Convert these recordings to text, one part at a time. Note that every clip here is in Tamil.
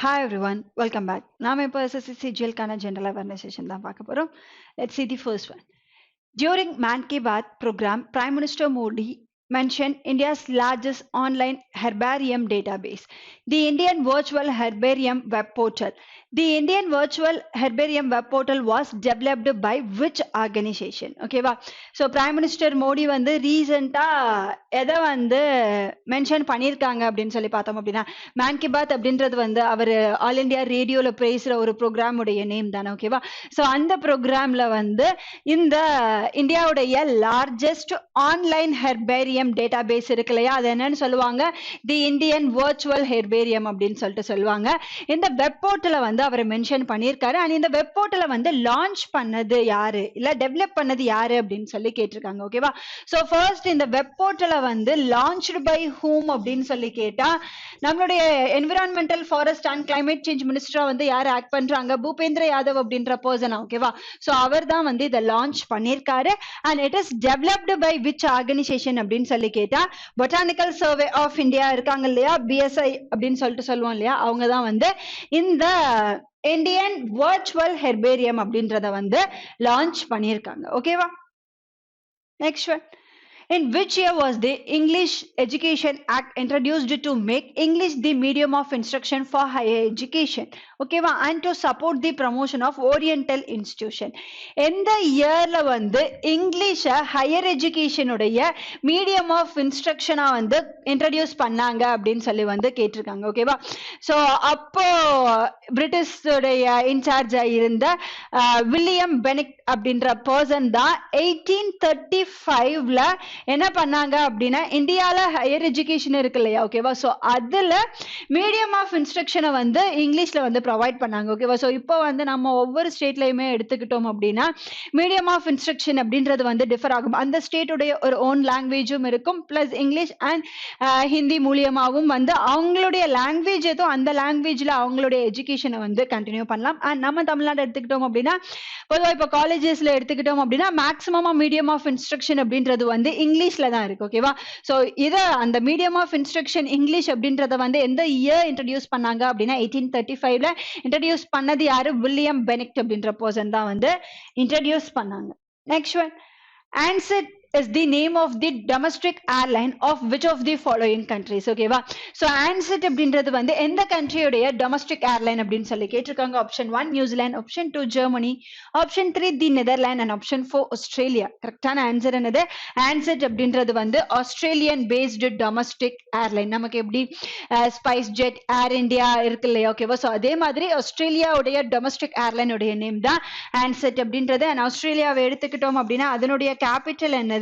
Hi everyone, welcome back. நாம இப்போ SSC CGL கான general awareness session தான் பார்க்க போறோம். Let's see the first one. During Man Ki Baat program, Prime Minister Modi mentioned India's largest online herbarium database, the Indian Virtual Herbarium Web Portal. The Indian Virtual Herbarium Web Portal was developed by which organization? Okay, வா. So Prime Minister Modi வந்து ரீசெண்டா எதை வந்து மென்ஷன் பண்ணியிருக்காங்க அப்படின்னு சொல்லி பார்த்தோம் அப்படின்னா, மேன் கி பாத் அப்படின்றது வந்து அவர் ஆல் இண்டியா ரேடியோல பேசுற ஒரு ப்ரோக்ராம் உடைய நேம் தானே. ஓகேவா. ஸோ அந்த ப்ரோக்ராம்ல வந்து இந்த இந்தியாவுடைய largest online herbarium database இருக்கு இல்லையா, அது என்னன்னு சொல்லுவாங்க, தி இந்தியன் வர்ச்சுவல் ஹெர்பேரியம் அப்படின்னு சொல்லிட்டு சொல்லுவாங்க. இந்த வெப் போர்ட்டலை வந்து அவர் மென்ஷன் பண்ணியிருக்காரு. அண்ட் இந்த வெப் போர்ட்டலை வந்து லான்ச் பண்ணது யாரு, இல்ல டெவலப் பண்ணது யாரு அப்படின்னு சொல்லி கேட்டிருக்காங்க. ஓகேவா. ஸோ ஃபர்ஸ்ட் இந்த வெப் போர்ட்டலை வந்து லான்ச்டு பை ஹூம் அப்படின்னு சொல்லி கேட்டா, நம்மளுடைய environmental forest and climate change மினிஸ்டரா வந்து யார் ஆக்ட் பண்றாங்க, பூபேந்திர யாதவ் அப்படின்ற பர்சனா. ஓகேவா. ஸோ அவர் தான் வந்து இதை லான்ச் பண்ணியிருக்காரு. And it is developed by which organisation அப்படின்னு சொல்லி கேட்டா, பொட்டானிக்கல் சர்வே ஆஃப் இந்தியா இருக்காங்க இல்லையா, பிஎஸ்ஐ அப்படின்னு சொல்லிட்டு சொல்லுவோம் இல்லையா, அவங்க தான் வந்து இந்த இந்தியன் வர்ச்சுவல் ஹெர்பேரியம் அப்படின்றத வந்து லான்ச் பண்ணியிருக்காங்க. ஓகேவா. Next one. In which year was the English Education Act introduced to make English the medium of instruction for higher education? Okay, and to support the promotion of Oriental institution. எந்த இயர்ல வந்து இங்கிலீஷ ஹையர் எஜுகேஷன் உடைய மீடியம் ஆஃப் இன்ஸ்ட்ரக்ஷனா வந்து இன்ட்ரடியூஸ் பண்ணாங்க அப்படின்னு சொல்லி வந்து கேட்டிருக்காங்க. ஓகேவா. ஸோ அப்போ பிரிட்டிஷுடைய இன்சார்ஜா இருந்த வில்லியம் பெனிக் அப்படின்ற பர்சன் தான் 1835ல என்ன பண்ணாங்க அப்படின்னா, இந்தியால ஹையர் எஜுகேஷன் இருக்கு இல்லையா. ஓகேவா. ஸோ அதுல மீடியம் ஆஃப் இன்ஸ்ட்ரக்ஷனை வந்து இங்கிலீஷ்ல வந்து ப்ரொவைட் பண்ணாங்க. ஓகேவா. ஸோ இப்போ வந்து நம்ம ஒவ்வொரு ஸ்டேட்லயுமே எடுத்துக்கிட்டோம் அப்படின்னா, மீடியம் ஆஃப் இன்ஸ்ட்ரக்ஷன் அப்படின்றது வந்து டிஃபர் ஆகும். அந்த ஸ்டேட்டுடைய ஒரு ஓன் லாங்குவேஜும் இருக்கும், பிளஸ் இங்கிலீஷ் அண்ட் ஹிந்தி மூலியமாகவும் வந்து அவங்களுடைய லாங்குவேஜ் ஏதோ அந்த லாங்குவேஜ்ல அவங்களுடைய எஜுகேஷனை வந்து கண்டினியூ பண்ணலாம். அண்ட் நம்ம தமிழ்நாடு எடுத்துக்கிட்டோம் அப்படின்னா, பொதுவாக இப்போ காலேஜஸ்ல எடுத்துக்கிட்டோம் அப்படின்னா மேக்ஸிமம் மீடியம் ஆஃப் இன்ஸ்ட்ரக்ஷன் அப்படின்றது வந்து இங்கிலீஷ்ல தான் இருக்கு. ஓகேவா. ஸோ இதை அந்த மீடியம் ஆஃப் இன்ஸ்ட்ரக்ஷன் இங்கிலீஷ் அப்படின்றத வந்து எந்த இயர் இன்ட்ரடியூஸ் பண்ணாங்க அப்படின்னா, 1835ல இன்ட்ரடியூஸ் பண்ணது யாரு, வில்லியம் பெனிக்ட் அப்படின்ற பர்சன் தான் வந்து இன்ட்ரடியூஸ் பண்ணாங்க. Next one. Answer is the name of the domestic airline of which of the following countries? ஓகேவா. ஸோ ஆன்சர் அப்படின்றது வந்து எந்த கண்ட்ரியுடைய டொமஸ்டிக் ஏர்லைன் அப்படின்னு சொல்லி கேட்டிருக்காங்க. Option 1 New Zealand, option 2 Germany, option 3 the Netherlands and option 4 Australia. கரெக்டான ஆன்சர் என்னது, ஆன்சர் அப்படின்றது வந்து ஆஸ்திரேலியன் பேஸ்டு டொமஸ்டிக் ஏர்லைன். நமக்கு எப்படி ஸ்பைஸ் ஜெட், ஏர் இந்தியா இருக்கு இல்லையா. ஓகேவா. ஸோ அதே மாதிரி ஆஸ்திரேலியாவுடைய டொமஸ்டிக் ஏர்லைன் உடைய நேம் தான் ஆன்சர் அப்படின்றது. அண்ட் ஆஸ்திரேலியாவை எடுத்துக்கிட்டோம் அப்படின்னா அதனுடைய கேபிட்டல் என்ன,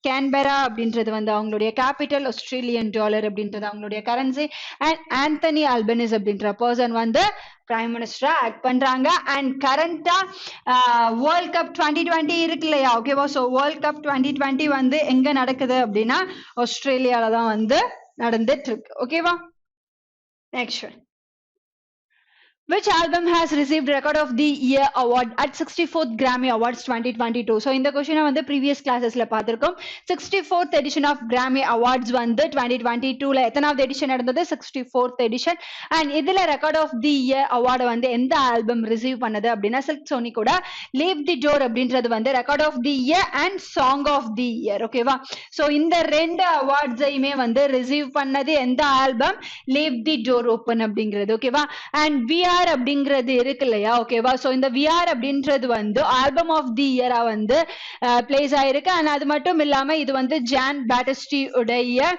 கேன்பெரா அப்படின்றது வந்து அவங்களுடைய கேபிட்டல், ஆஸ்திரேலியன் டாலர் அப்படின்றது அவங்களுடைய கரன்சி. அண்ட் ஆந்தனி ஆல்பனிஸ் அப்படின்ற பர்சன் வந்து பிரைம் மினிஸ்டரா ஆக்ட் பண்றாங்க. அண்ட் கரண்டா வேர்ல்ட் கப் 2020 இருக்கு இல்லையா. ஓகேவா. ஸோ வேர்ல்ட் கப் 2020 வந்து எங்க நடக்குது அப்படின்னா ஆஸ்திரேலியால தான் வந்து நடந்துட்டு இருக்கு. ஓகேவா. Next. Which album has received Record of the Year award at 64th Grammy Awards 2022? So இந்த क्वेश्चन வந்து previous classesல பார்த்திருக்கோம். 64th edition of Grammy Awards வந்து 2022ல எத்தனாவது எடிஷன் நடந்தது, 64th edition. and இதுல Record of the Year award வந்து எந்த ஆல்பம் ரிசீவ் பண்ணது அப்படின்னா, சில்க் சோனிக்கோட Leave the Door அப்படின்றது வந்து Record of the Year and Song of the Year. ஓகேவா. ஸோ இந்த ரெண்டு அவார்ட்ஸையுமே வந்து ரிசீவ் பண்ணது எந்த album, Leave the Door Open அப்படிங்கிறது. ஓகேவா. அண்ட் விஆர் அப்படிங்கிறது இருக்கு இல்லையா. ஓகேவா. சோ இந்த விஆர் அப்படின்றது வந்து ஆல்பம் ஆஃப் தி இயரா வந்து பிளேஸ் ஆயிருக்கு. அண்ட் அது மட்டும் இல்லாம இது வந்து ஜான் பேட்டஸ்டி உடைய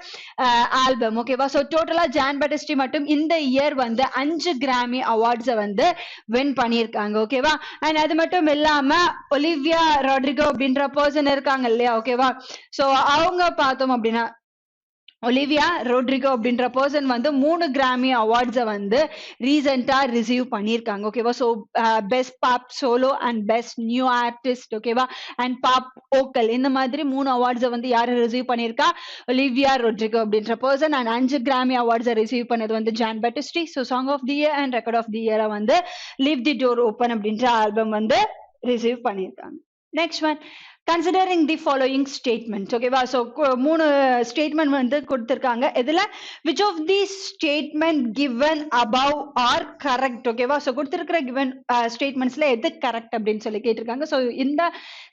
ஆல்பம். ஓகேவா. சோ டோட்டலா ஜான் பேட்டஸ்டி மட்டும் இந்த இயர் வந்து 5 கிராமி அவார்ட்ஸை வந்து வின் பண்ணியிருக்காங்க. ஓகேவா. அண்ட் அது மட்டும் இல்லாம ஒலிவியா ராட்ரிகோ அப்படின்ற பர்சன் இருக்காங்க இல்லையா. ஓகேவா. சோ அவங்க பார்த்தோம் அப்படின்னா, ஒலிவியா ரோட்ரிகோ அப்படின்ற பர்சன் வந்து 3 கிராமி அவார்ட்ஸை வந்து ரீசெண்டா ரிசீவ் பண்ணியிருக்காங்க. ஓகேவா. So best pop solo and best new artist, ஓகேவா, அண்ட் பாப் ஓக்கல், இந்த மாதிரி 3 அவார்ட்ஸை வந்து யாரு ரிசீவ் பண்ணியிருக்கா, ஒலிவியா ரோட்ரிகோ அப்படின்ற பர்சன். அண்ட் 5 கிராமி அவார்ட்ஸை ரிசீவ் பண்ணது வந்து Jon Batiste. So song of the year and record of the இயரை வந்து லீவ் தி டோர் ஓப்பன் அப்படின்ற ஆல்பம் வந்து ரிசீவ் பண்ணியிருக்காங்க. Next one. considering the following statements. ஓகேவா, ஸோ 3 ஸ்டேட்மெண்ட் வந்து கொடுத்துருக்காங்க. இதுல which of these statement given above are correct? ஓகேவா, ஸோ கொடுத்துருக்கிற given ஸ்டேட்மெண்ட்ஸ்ல எது கரெக்ட் அப்படின்னு சொல்லி கேட்டிருக்காங்க. ஸோ இந்த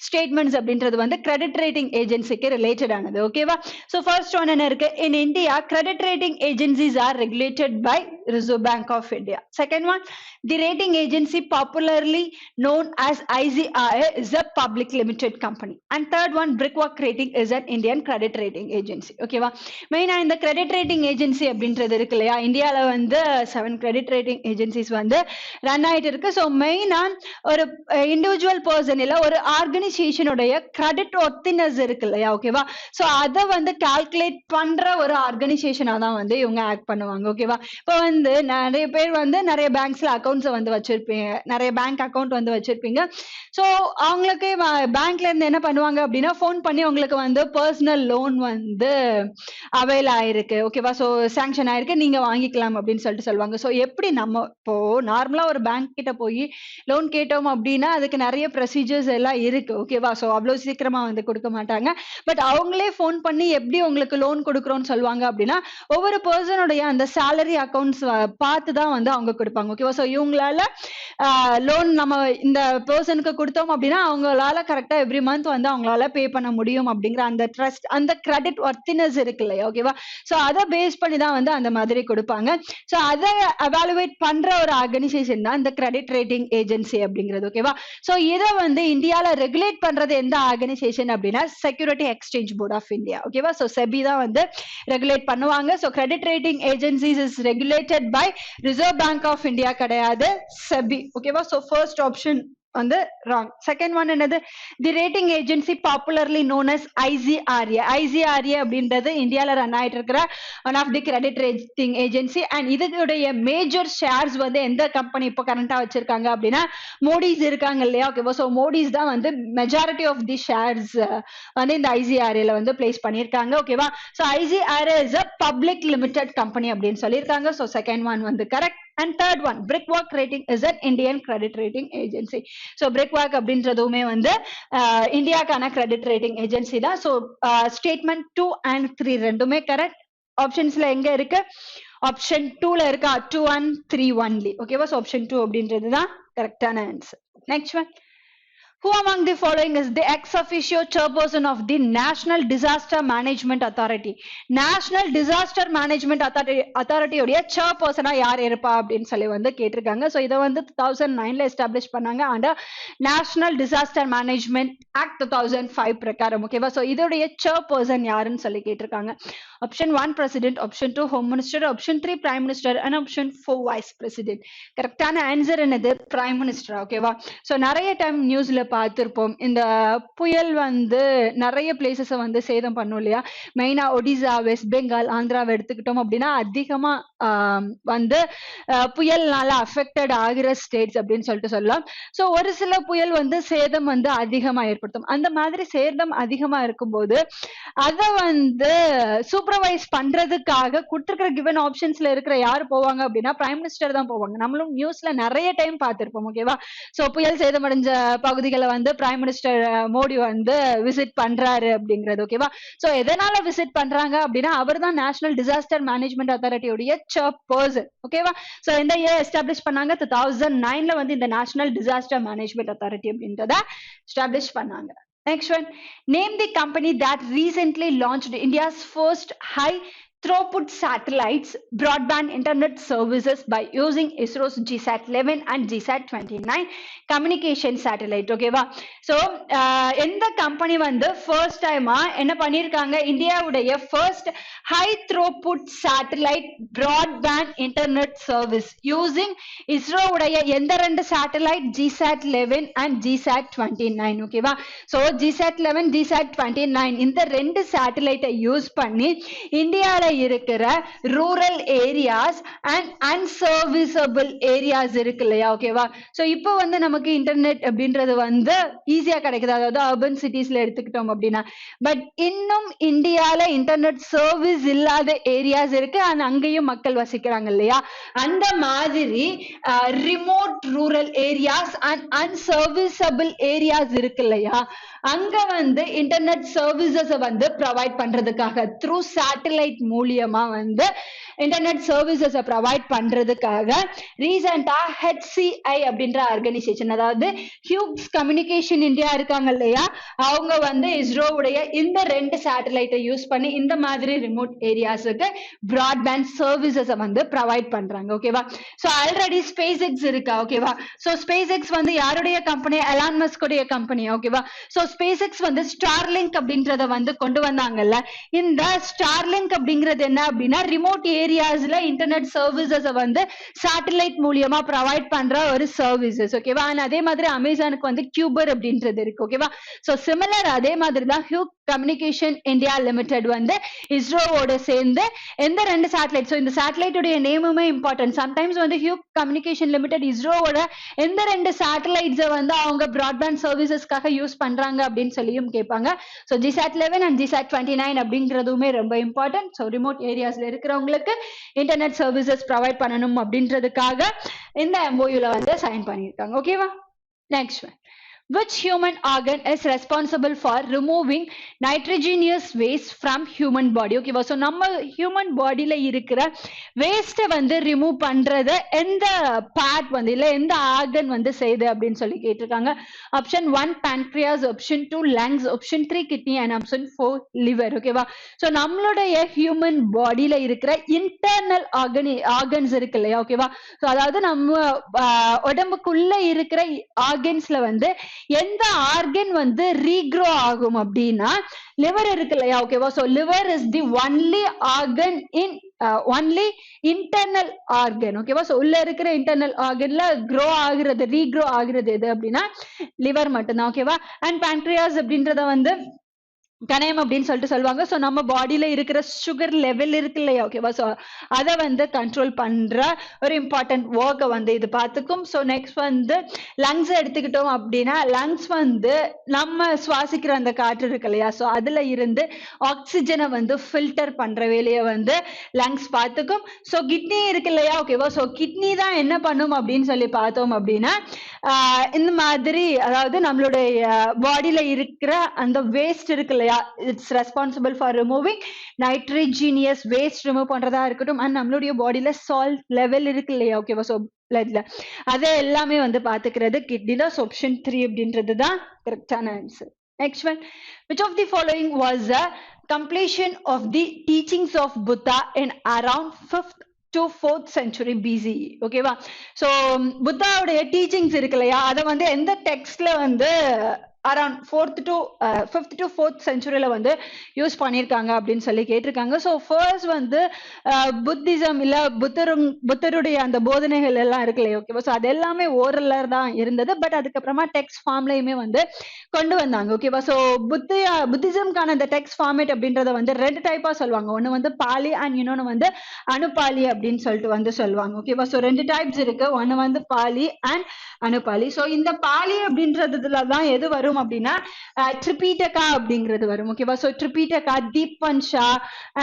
ஸ்டேட்மெண்ட்ஸ் அப்படின்றது வந்து கிரெடிட் ரேட்டிங் ஏஜென்சிக்கு ரிலேட்டட் ஆனது. ஓகேவா, ஸோ ஃபர்ஸ்ட் ஒன் என்ன இருக்கு? In India credit rating agencies are regulated by Reserve Bank of India. Second one, the rating agency popularly known as ICRA is a public limited company. And third one, Brickwork Rating is an Indian credit rating agency. ஓகேவா, மெயினா இந்த கிரெடிட் ரேட்டிங் ஏஜென்சி அப்படின்றது இருக்கு இல்லையா, இந்தியால வந்து 7 கிரெடிட் ரேட்டிங் ஏஜென்சிஸ் வந்து ரன் ஆயிட்டு இருக்கு. ஸோ மெயினா ஒரு இண்டிவிஜுவல் பர்சன் இல்ல ஒரு ஆர்கனைசேஷனுடைய கிரெடிட் ஒர்த்தினஸ் இருக்கு இல்லையா, ஓகேவா, ஸோ அதை வந்து கால்குலேட் பண்ற ஒரு ஆர்கனைசேஷனா தான் வந்து இவங்க ஆக்ட் பண்ணுவாங்க. ஓகேவா, இப்போ வந்து நிறைய பேர் வந்து நிறைய பேங்க்ஸ்ல அக்கௌண்ட்ஸ் வந்து வச்சிருப்பீங்க, நிறைய பேங்க் அக்கௌண்ட் வந்து வச்சிருப்பீங்க. ஸோ அவங்களுக்கு பேங்க்ல இருந்து என்ன பண்ணுவாங்க அப்படின்னா ஃபோன் பண்ணி உங்களுக்கு வந்து பர்சனல் லோன் வந்து அவைல் ஆயிருக்கு, ஓகேவா, ஸோ சாங்ஷன் ஆயிருக்கு, நீங்க வாங்கிக்கலாம் அப்படின்னு சொல்லிட்டு சொல்லுவாங்க. ஸோ எப்படி நம்ம இப்போ நார்மலா ஒரு பேங்க் கிட்ட போய் லோன் கேட்டோம் அப்படின்னா அதுக்கு நிறைய ப்ரொசீஜர்ஸ் எல்லாம் இருக்கு. ஓகேவா, ஸோ அவ்வளோ சீக்கிரமா வந்து கொடுக்க மாட்டாங்க. பட் அவங்களே ஃபோன் பண்ணி எப்படி உங்களுக்கு லோன் கொடுக்குறோம்னு சொல்லுவாங்க அப்படின்னா ஒவ்வொரு பர்சனுடைய அந்த சேலரி அக்கௌண்ட்ஸ் பார்த்து தான் வந்து அவங்க கொடுப்பாங்க. ஓகேவா, ஸோ இவங்களால லோன் நம்ம இந்த பர்சனுக்கு கொடுத்தோம் அப்படின்னா அவங்களால கரெக்டா எவ்ரி மந்த் வந்து அவங்களால பே பண்ண முடியும் அப்படிங்கிற அந்த ட்ரஸ்ட், அந்த கிரெடிட் ஒர்த்தினஸ் இருக்கு இல்லையா, ஓகேவா, ஸோ அதை பேஸ் பண்ணி தான் வந்து அந்த மாதிரி கொடுப்பாங்க. ஸோ அதை எவாலுவேட் பண்ற ஒரு ஆர்கனைசேஷன் தான் இந்த கிரெடிட் ரேட்டிங் ஏஜென்சி அப்படிங்கிறது. ஓகேவா, ஸோ இதை வந்து இந்தியால ரெகுலேட் பண்றது எந்த ஆர்கனைசேஷன் அப்படின்னா security exchange board of India. ஓகேவா, ஸோ செபி தான் வந்து ரெகுலேட் பண்ணுவாங்க. So credit rating agencies is regulated by Reserve Bank of India, கிடையாது செபி. ஓகேவா, ஸோ ஃபர்ஸ்ட் ஆப்ஷன் வந்து ராங். செகண்ட் ஒன் என்னது? The rating agency popularly known as ICRA. ICRA அப்படின்றது இந்தியால ரன் ஆயிட்டு இருக்கிற one of the credit rating agency. And இதோடைய மேஜர் ஷேர்ஸ் வந்து எந்த கம்பெனி இப்போ கரண்டா வச்சிருக்காங்க அப்படின்னா மோடிஸ் இருக்காங்க இல்லையா, ஓகேவா, ஸோ மோடிஸ் தான் வந்து மெஜாரிட்டி ஆஃப் தி ஷேர்ஸ் வந்து இந்த ஐசிஆர்ஏல வந்து பிளேஸ் பண்ணியிருக்காங்க. ஓகேவா, so ICRA is a public limited company அப்படின்னு சொல்லியிருக்காங்க. ஸோ செகண்ட் ஒன் வந்து correct. And third one, Brickwork Rating is an Indian credit rating agency. So Brickwork அப்படின்றதுமே வந்து இந்தியாக்கான கிரெடிட் ரேட்டிங் ஏஜென்சி தான். ஸோ ஸ்டேட்மெண்ட் 2 and 3 ரெண்டுமே கரெக்ட். ஆப்ஷன்ஸ்ல எங்க இருக்கு? ஆப்ஷன் 2ல இருக்கா? 2 and 3 ஒன்லி. ஓகேவா, ஸோ ஆப்ஷன் 2 அப்படின்றது தான் கரெக்டான answer. Next one, who among the following is the ex officio chairperson of the National Disaster Management Authority? National Disaster Management Authority உடைய chairperson யார் இருப்பா அப்படின்னு சொல்லி வந்து கேட்டிருக்காங்க. ஸோ இதை வந்து 2009ல எஸ்டாப்ளிஷ் பண்ணாங்க under national disaster management act 2005 பிரகாரம். ஓகேவா, ஸோ இதோடைய chairperson யாருன்னு சொல்லி கேட்டிருக்காங்க. Option 1 president, option 2 home minister, option 3 prime minister and option 4 vice president. கரெக்டான ஆன்சர் என்னது? Prime minister. ஓகேவா, ஸோ நிறைய டைம் நியூஸ்ல பார்த்திருப்போம் இந்த புயல் வந்து நிறைய பிளேசஸ் வந்து சேதம் பண்ணும் இல்லையா, மெயினா ஒடிசா, வெஸ்ட் பெங்கால், ஆந்திராவை எடுத்துக்கிட்டோம் அப்படின்னா அதிகமா வந்து புயல்னால அஃபெக்டட் ஆகிற ஸ்டேட்ஸ் அப்படின்னு சொல்லிட்டு சொல்லலாம். ஸோ ஒரு சில புயல் வந்து சேதம் வந்து அதிகமா ஏற்படுத்தும். அந்த மாதிரி சேதம் அதிகமா இருக்கும்போது அதை வந்து சூப்பர்வைஸ் பண்றதுக்காக கொடுத்துருக்கிற கிவன் ஆப்ஷன்ஸ்ல இருக்கிற யாரு போவாங்க அப்படின்னா பிரைம் மினிஸ்டர் தான் போவாங்க. நம்மளும் நியூஸ்ல நிறைய டைம் பார்த்திருப்போம். ஓகேவா, ஸோ புயல் சேதமடைஞ்ச பகுதிகளை வந்து பிரைம் மினிஸ்டர் மோடி வந்து விசிட் பண்றாரு அப்படிங்கிறது. ஓகேவா, சோ எதனால விசிட் பண்றாங்க அப்படின்னா அவர் தான் நேஷனல் டிசாஸ்டர் மேனேஜ்மெண்ட் அத்தாரிட்டியோட சேர்பர்சன். ஓகேவா, சோ இந்த இயர் எஸ்டாப்ளிஷ் பண்ணாங்க 2009ல வந்து இந்த நேஷனல் டிசாஸ்டர் மேனேஜ்மெண்ட் அத்தாரிட்டி அப்படின்றத எஸ்டாப்ளிஷ் பண்ணாங்க. Next one, name the company that recently launched India's first high throughput satellites broadband internet services by using ISRO's GSAT-11 and GSAT-29 communication satellite. ஓகேவா, ஸோ எந்த கம்பெனி வந்து ஃபர்ஸ்ட் டைமா என்ன பண்ணியிருக்காங்க, இந்தியாவுடைய first high throughput satellite broadband internet service using இஸ்ரோவுடைய எந்த 2 சேட்டலைட் GSAT-11 and GSAT-29. ஓகேவா, ஸோ GSAT-11 GSAT-29 இந்த 2 சேட்டலைட்டை யூஸ் பண்ணி இந்தியாவில் இருக்கிற rural areas and unserviceable areas இருக்கு இல்லையா ஓகேவா. ஸோ இப்போ வந்து நமக்கு இன்டர்நெட் அப்படின்றது வந்து ஈஸியா கிடைக்குது, அதாவது அர்பன் சிட்டிஸ்ல எடுத்துக்கிட்டோம் அப்படின்னா. பட் இன்னும் இந்தியால இன்டர்நெட் சர்வீஸ் இல்லாத ஏரியாஸ் இருக்கு, அண்ட் அங்கேயும் மக்கள் வசிக்கிறாங்க இல்லையா. அந்த மாதிரி remote rural areas and unserviceable areas இருக்கு இல்லையா, அங்க வந்து இன்டர்நெட் சர்வீசஸ் வந்து ப்ரொவைட் பண்றதுக்காக த்ரூ சேட்டலைட் மூலியமா வந்து இன்டர்நெட் சர்வீசஸ் ப்ரொவைட் பண்றதுக்காக ரீசெண்டா HCI அப்படின்ற ஆர்கனைசேஷன், அதாவது ஹியூக்ஸ் கம்யூனிகேஷன் இந்தியா இருக்காங்க இல்லையா, அவங்க வந்து இஸ்ரோவுடைய இந்த 2 சேட்டலைட்டை யூஸ் பண்ணி இந்த மாதிரி ரிமோட் ஏரியாஸுக்கு பிராட்பேண்ட் சர்வீசஸ் வந்து ப்ரொவைட் பண்றாங்க ஓகேவா. ஸோ ஆல்ரெடி ஸ்பேஸ் எக்ஸ் இருக்கா ஓகேவா. ஸோ ஸ்பேஸ் எக்ஸ் வந்து யாருடைய கம்பெனி, எலான் மஸ்குடைய கம்பெனி ஓகேவா. ஸோ ஸ்பேஸ் எக்ஸ் வந்து ஸ்டார்லிங்க் அப்படின்றத வந்து கொண்டு வந்தாங்கல்ல. இந்த ஸ்டார்லிங்க் அப்படிங்கிறது என்ன அப்படின்னா ரிமோட் ஏரியாஸ்ல இன்டர்நெட் சர்வீசஸ் வந்து சேட்டலைட் மூலியமா ப்ரொவைட் பண்ற ஒரு சர்வீசஸ் ஓகேவா. அண்ட் அதே மாதிரி அமேசானுக்கு வந்து கியூபர் அப்படின்றது இருக்கு ஓகேவா. ஸோ சிமிலர் அதே மாதிரி தான் ஹியூக் கம்யூனிகேஷன் இந்தியா லிமிடெட் வந்து இஸ்ரோவோட சேர்ந்து எந்த 2 சேட்டலைட், ஸோ இந்த சேட்டலைட்டுடைய நேமுமே இம்பார்ட்டன்ட். சம்டைம்ஸ் வந்து ஹியூக் கம்யூனிகேஷன் லிமிடெட் இஸ்ரோவோட எந்த 2 சேட்டலைட்ஸை வந்து அவங்க பிராட்பேண்ட் சர்வீசஸ்க்காக யூஸ் பண்றாங்க அப்படின்னு சொல்லியும் கேட்பாங்க. ஸோ GSAT-11 அண்ட் GSAT-29 அப்படிங்கிறதுமே ரொம்ப இம்பார்ட்டன்ட். ஸோ ரிமோட் ஏரியாஸ்ல இருக்கிறவங்களுக்கு இன்டர்நெட் சர்வீசஸ் ப்ரொவைட் பண்ணணும் அப்படின்றதுக்காக இந்த MOUல வந்து சைன் பண்ணியிருக்காங்க ஓகேவா. Next one, which human organ is responsible for removing nitrogenous waste from human body ஓகேவா. ஸோ நம்ம ஹியூமன் பாடியில இருக்கிற வேஸ்ட்டை வந்து ரிமூவ் பண்றது எந்த பார்ட் வந்து இல்லை எந்த ஆர்கன் வந்து செய்யுது அப்படின்னு சொல்லி கேட்டிருக்காங்க. Option 1 pancreas, option 2 lungs, option 3 kidney and option 4 liver ஓகேவா. ஸோ நம்மளுடைய ஹியூமன் பாடியில இருக்கிற இன்டர்னல் ஆர்கன்ஸ் இருக்கு இல்லையா ஓகேவா. ஸோ அதாவது நம்ம உடம்புக்குள்ள இருக்கிற ஆர்கன்ஸ்ல வந்து எந்த ஆர்கன் வந்து ரீக்ரோ ஆகும் அப்படின்னா லிவர் இருக்கு இல்லையா ஓகேவா. So liver is the only organ in only internal organ ஓகேவா. சோ உள்ள இருக்கிற இன்டர்னல் ஆர்கன்ல ரீக்ரோ ஆகுறது எது அப்படின்னா லிவர் மட்டும்தான் ஓகேவா. அண்ட் பேன்க்ரியாஸ் அப்படின்றத வந்து கணையம் அப்படின்னு சொல்லிட்டு சொல்லுவாங்க. ஸோ நம்ம பாடியில இருக்கிற சுகர் லெவல் இருக்கு இல்லையா ஓகேவா. ஸோ அதை வந்து கண்ட்ரோல் பண்ற ஒரு இம்பார்ட்டன்ட் ஒர்க்கை வந்து இது பார்த்துக்கும். ஸோ நெக்ஸ்ட் வந்து லங்ஸ் எடுத்துக்கிட்டோம் அப்படின்னா லங்ஸ் வந்து நம்ம சுவாசிக்கிற அந்த காற்று இருக்கு இல்லையா. ஸோ அதுல இருந்து ஆக்சிஜனை வந்து ஃபில்டர் பண்ற வேலையை வந்து லங்ஸ் பார்த்துக்கும். ஸோ கிட்னி இருக்கு இல்லையா ஓகேவா. ஸோ கிட்னி தான் என்ன பண்ணும் அப்படின்னு சொல்லி பார்த்தோம் அப்படின்னா இந்த மாதிரி, அதாவது நம்மளுடைய பாடியில இருக்கிற அந்த வேஸ்ட் இருக்கு இல்லையா, it's responsible for removing nitrogenous waste remove பண்றதா இருக்கட்டும். அண்ட் நம்மளுடைய பாடியில சால்ட் லெவல் இருக்கு இல்லையா ஓகேவா. ஸோ பிளட்ல அதை எல்லாமே வந்து பாத்துக்கிறது கிட்னி தான். ஆப்ஷன் 3 அப்படின்றது தான் கரெக்டான answer. Next one, which of the following was the completion of the teachings of Buddha in around 5th to 4th century BCE ஓகேவா. ஸோ புத்தாவுடைய டீச்சிங்ஸ் இருக்கு இல்லையா, அதை வந்து எந்த டெக்ஸ்ட்ல வந்து அரௌண்ட் 5th to 4th சென்ச்சுரியில வந்து யூஸ் பண்ணியிருக்காங்க அப்படின்னு சொல்லி கேட்டிருக்காங்க. ஸோ ஃபர்ஸ்ட் வந்து புத்திசம் இல்ல புத்தருடைய அந்த போதனைகள் எல்லாம் இருக்கு இல்லையா ஓகேவா. ஸோ அது எல்லாமே ஓரல்ல தான் இருந்தது. பட் அதுக்கப்புறமா டெக்ஸ்ட் ஃபார்ம்லயுமே வந்து கொண்டு வந்தாங்க ஓகேவா. ஸோ புத்திசம்கான அந்த டெக்ஸ்ட் ஃபார்மேட் அப்படின்றத வந்து 2 டைப்பா சொல்லுவாங்க. ஒன்னு வந்து பாலி அண்ட் இன்னொன்னு வந்து அனுபாலி அப்படின்னு சொல்லிட்டு வந்து சொல்லுவாங்க ஓகேவா. ஸோ 2 டைப்ஸ் இருக்கு. ஒன்னு வந்து பாலி அண்ட் அனுபாலி. ஸோ இந்த பாலி அப்படின்றதுல தான் எது வரும் அப்படின்னா த்ரிபீட்டகா அப்படிங்கிறது வரும் ஓகேவா. சோ த்ரிபீட்டகா, தீப்வன்ஷா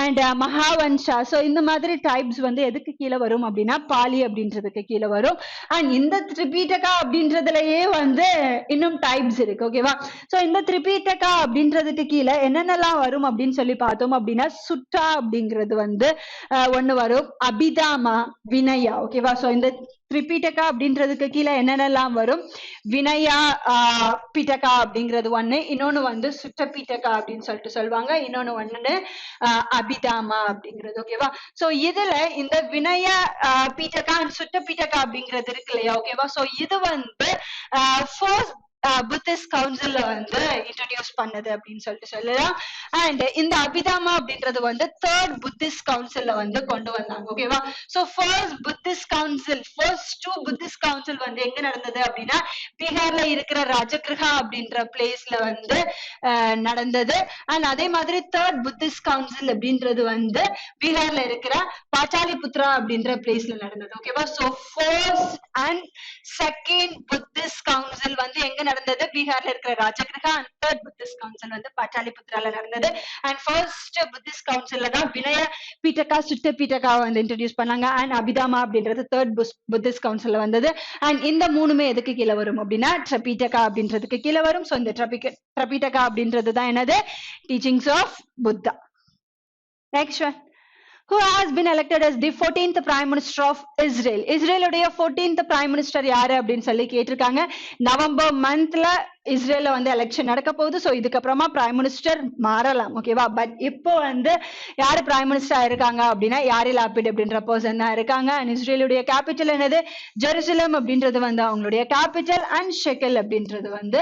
அண்ட் மகாவன்ஷா, சோ இந்த மாதிரி டைப்ஸ் வந்து எதுக்கு கீழே வரும் அப்படின்னா பாலி அப்படின்றதுக்கு கீழே வரும். அண்ட் இந்த த்ரிபீட்டகா அப்படின்றதுலயே வந்து இன்னும் டைப்ஸ் இருக்கு ஓகேவா. சோ இந்த த்ரிபீட்டகா அப்படின்றதுக்கு கீழே என்னென்னலாம் வரும் அப்படின்னு சொல்லி பார்த்தோம் அப்படின்னா சுட்டா அப்படிங்கிறது வந்து ஒண்ணு வரும், அபிதாமா, வினயா ஓகேவா. சோ இந்த த்ரிபீட்டகா அப்படின்றதுக்கு கீழே என்னென்னலாம் வரும், வினயா பீட்டகா அப்படிங்கிறது ஒண்ணு, இன்னொன்னு வந்து சுட்ட பீட்டகா அப்படின்னு சொல்லிட்டு சொல்லுவாங்க, இன்னொன்னு ஒண்ணு அபிதாமா அப்படிங்கிறது ஓகேவா. சோ இதுல இந்த வினயா பீட்டகா சுட்ட பீட்டகா அப்படிங்கிறது இருக்கு இல்லையா ஓகேவா. சோ இது வந்து ஃபர்ஸ்ட் புத்திஸ்ட் கவுன்சில்ல வந்து இன்ட்ரடியூஸ் பண்ணது அப்படின்னு சொல்லிட்டு சொல்லலாம். அண்ட் இந்த அபிதாமா அப்படின்றது வந்து தேர்ட் புத்திஸ்ட் கவுன்சில்ல வந்து கொண்டு வந்தாங்க. ஓகேவா? So first two Buddhist council வந்து எங்க நடந்தது அப்படின்னா பீகார்ல இருக்கிற ராஜகிருஹா அப்படின்ற பிளேஸ்ல வந்து நடந்தது. அண்ட் அதே மாதிரி தேர்ட் புத்திஸ்ட் கவுன்சில் அப்படின்றது வந்து பீகார்ல இருக்கிற பாட்டாலிபுத்ரா அப்படின்ற பிளேஸ்ல நடந்தது. ஓகேவா? So first and second Buddhist council வந்து எங்க நடந்தது? பீகார்ல இருக்கிற Rajagriha. And third Buddhist council வந்து பாட்டாலிபுத்ரால நடந்தது. அண்ட் ஃபர்ஸ்ட் புத்திஸ்ட் கவுன்சில்ல தான் வினய பீட்டகா சுத்த பீட்டகா வந்து இன்ட்ரடியூஸ் பண்ணாங்க. அண்ட் அபிதாமா அப்படின்றது தேர்ட் புத்திஸ்ட் கவுன்சில்ல வந்தது. அண்ட் இந்த மூணுமே எதுக்கு கீழே வரும் அப்படின்னா ட்ரபீட்டகா அப்படின்றதுக்கு கீழே வரும். சோ இந்த ட்ரபீட்டகா அப்படின்றது தான் என்னது? Teachings of Buddha. Next one, who has been elected as the 14th prime minister of Israel? இஸ்ரேலுடைய 14th prime minister யாரு அப்படின்னு சொல்லி கேட்டிருக்காங்க. நவம்பர் மந்த்ல இஸ்ரேல்ல வந்து எலெக்ஷன் நடக்க போகுது. சோ இதுக்கப்புறமா பிரைம் மினிஸ்டர் மாறலாம். ஓகேவா? பட் இப்போ வந்து யாரு பிரைம் மினிஸ்டர் இருக்காங்க அப்படின்னா யாரி லாபிட் அப்படின்ற பர்சன் தான் இருக்காங்க. அண்ட் இஸ்ரேலுடைய கேபிட்டல் என்னது? ஜெருசலம் அப்படின்றது வந்து அவங்களுடைய கேபிட்டல். அண்ட் ஷெக்கல் அப்படின்றது வந்து